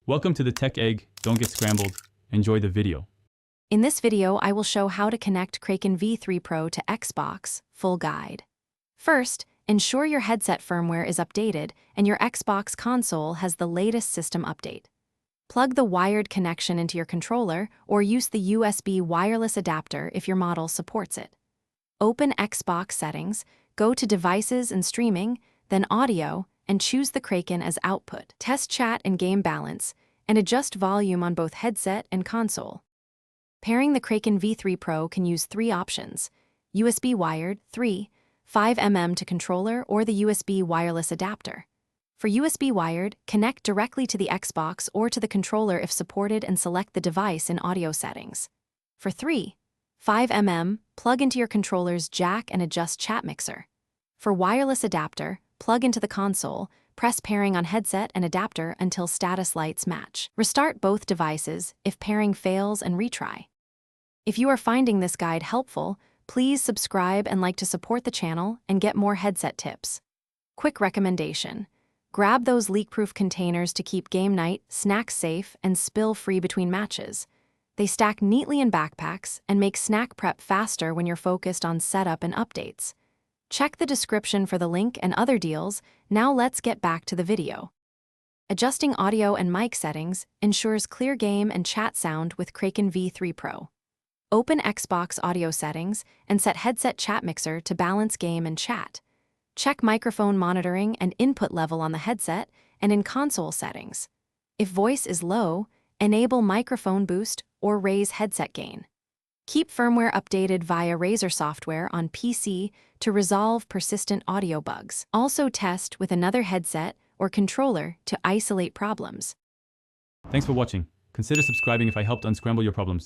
Welcome to the Tech Egg. Don't get scrambled. Enjoy the video. In this video, I will show how to connect Kraken V3 Pro to Xbox, full guide. First, ensure your headset firmware is updated and your Xbox console has the latest system update. Plug the wired connection into your controller or use the USB wireless adapter if your model supports it. Open Xbox settings, go to Devices and Streaming, then Audio, and choose the Kraken as output. Test chat and game balance, and adjust volume on both headset and console. Pairing the Kraken V3 Pro can use three options: USB wired, 3, 5mm to controller, or the USB wireless adapter. For USB wired, connect directly to the Xbox or to the controller if supported and select the device in audio settings. For 3, 5mm, plug into your controller's jack and adjust chat mixer. For wireless adapter, plug into the console, press pairing on headset and adapter until status lights match. Restart both devices if pairing fails and retry. If you are finding this guide helpful, please subscribe and like to support the channel and get more headset tips. Quick recommendation: grab those leak-proof containers to keep game night snacks safe and spill-free between matches. They stack neatly in backpacks and make snack prep faster when you're focused on setup and updates. Check the description for the link and other deals. Now let's get back to the video. Adjusting audio and mic settings ensures clear game and chat sound with Kraken V3 Pro. Open Xbox audio settings and set headset chat mixer to balance game and chat. Check microphone monitoring and input level on the headset and in console settings. If voice is low, enable microphone boost or raise headset gain. Keep firmware updated via Razer software on PC to resolve persistent audio bugs. Also test with another headset or controller to isolate problems. Thanks for watching. Consider subscribing if I helped unscramble your problems.